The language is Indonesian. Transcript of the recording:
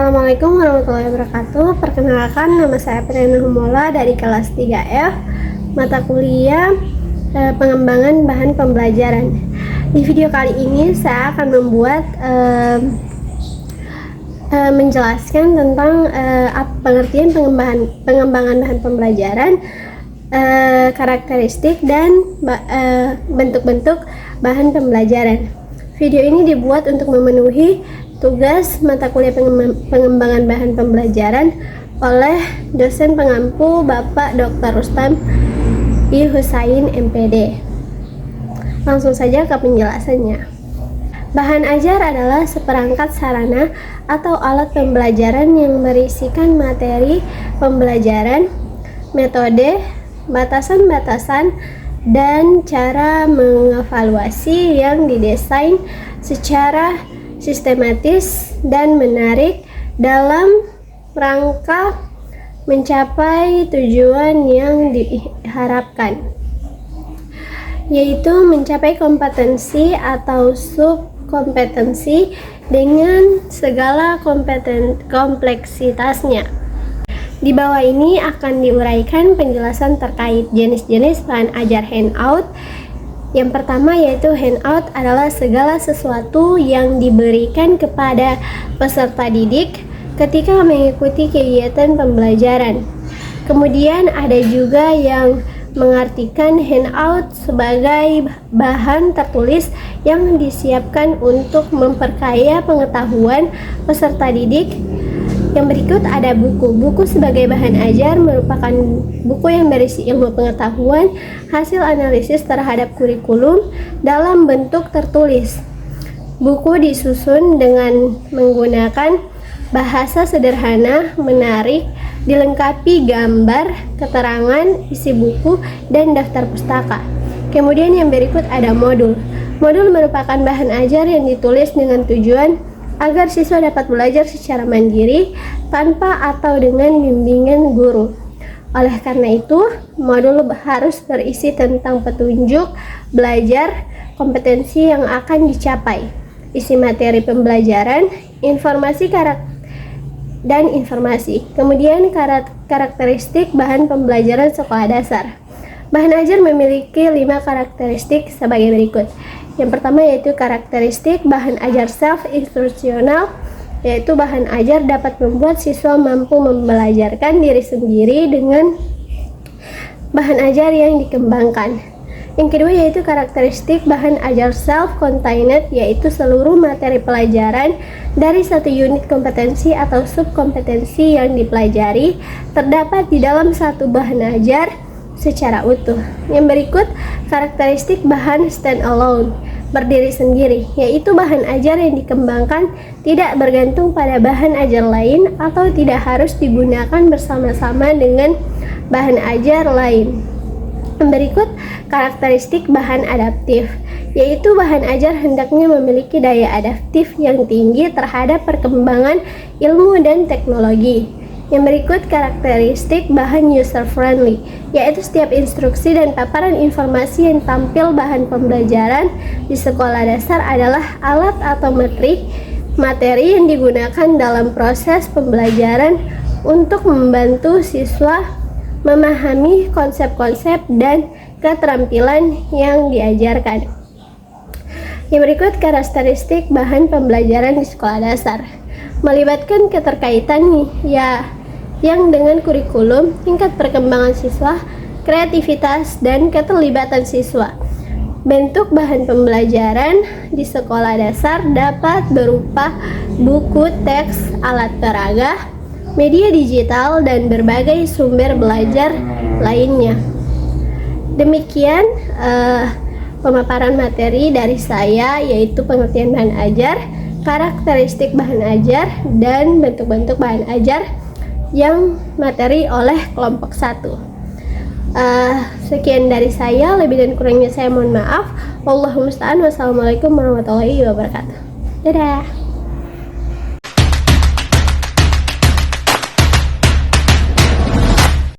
Assalamualaikum warahmatullahi wabarakatuh. Perkenalkan, nama saya Priyana Humola dari kelas 3F, mata kuliah pengembangan bahan pembelajaran. Di video kali ini saya akan membuat menjelaskan tentang pengertian pengembangan bahan pembelajaran, karakteristik dan bentuk-bentuk bahan pembelajaran. Video ini dibuat untuk memenuhi tugas mata kuliah pengembangan bahan pembelajaran oleh dosen pengampu Bapak Dr. Rustam I. Husain MPD. Langsung saja ke penjelasannya. Bahan ajar adalah seperangkat sarana atau alat pembelajaran yang berisikan materi pembelajaran, metode, batasan-batasan, dan cara mengevaluasi yang didesain secara sistematis dan menarik dalam rangka mencapai tujuan yang diharapkan, yaitu mencapai kompetensi atau subkompetensi dengan segala kompleksitasnya. Di bawah ini akan diuraikan penjelasan terkait jenis-jenis bahan ajar handout. Yang pertama yaitu handout adalah segala sesuatu yang diberikan kepada peserta didik ketika mengikuti kegiatan pembelajaran. Kemudian ada juga yang mengartikan handout sebagai bahan tertulis yang disiapkan untuk memperkaya pengetahuan peserta didik. Yang berikut ada buku. Buku sebagai bahan ajar merupakan buku yang berisi ilmu pengetahuan, hasil analisis terhadap kurikulum dalam bentuk tertulis. Buku disusun dengan menggunakan bahasa sederhana, menarik, dilengkapi gambar, keterangan, isi buku, dan daftar pustaka. Kemudian yang berikut ada modul. Modul merupakan bahan ajar yang ditulis dengan tujuan agar siswa dapat belajar secara mandiri tanpa atau dengan bimbingan guru. Oleh karena itu, modul harus berisi tentang petunjuk belajar, kompetensi yang akan dicapai, isi materi pembelajaran, informasi dan informasi. Kemudian karakteristik bahan pembelajaran sekolah dasar. Bahan ajar memiliki 5 karakteristik sebagai berikut. Yang pertama yaitu karakteristik bahan ajar self-instructional, yaitu bahan ajar dapat membuat siswa mampu membelajarkan diri sendiri dengan bahan ajar yang dikembangkan. Yang kedua yaitu karakteristik bahan ajar self-contained, yaitu seluruh materi pelajaran dari satu unit kompetensi atau subkompetensi yang dipelajari terdapat di dalam satu bahan ajar secara utuh. Yang berikut karakteristik bahan stand-alone, berdiri sendiri, yaitu bahan ajar yang dikembangkan tidak bergantung pada bahan ajar lain atau tidak harus digunakan bersama-sama dengan bahan ajar lain. Yang berikut karakteristik bahan adaptif, yaitu bahan ajar hendaknya memiliki daya adaptif yang tinggi terhadap perkembangan ilmu dan teknologi. Yang berikut karakteristik bahan user-friendly, yaitu setiap instruksi dan paparan informasi yang tampil bahan pembelajaran di sekolah dasar adalah alat atau materi yang digunakan dalam proses pembelajaran untuk membantu siswa memahami konsep-konsep dan keterampilan yang diajarkan. Yang berikut karakteristik bahan pembelajaran di sekolah dasar, melibatkan keterkaitan yang dengan kurikulum, tingkat perkembangan siswa, kreativitas, dan keterlibatan siswa. Bentuk bahan pembelajaran di sekolah dasar dapat berupa buku, teks, alat peraga, media digital, dan berbagai sumber belajar lainnya. Demikian pemaparan materi dari saya, yaitu pengertian bahan ajar, karakteristik bahan ajar, dan bentuk-bentuk bahan ajar yang materi oleh kelompok 1. Sekian dari saya, lebih dan kurangnya saya mohon maaf. Wallahul musta'an. Wassalamualaikum warahmatullahi wabarakatuh. Dadah.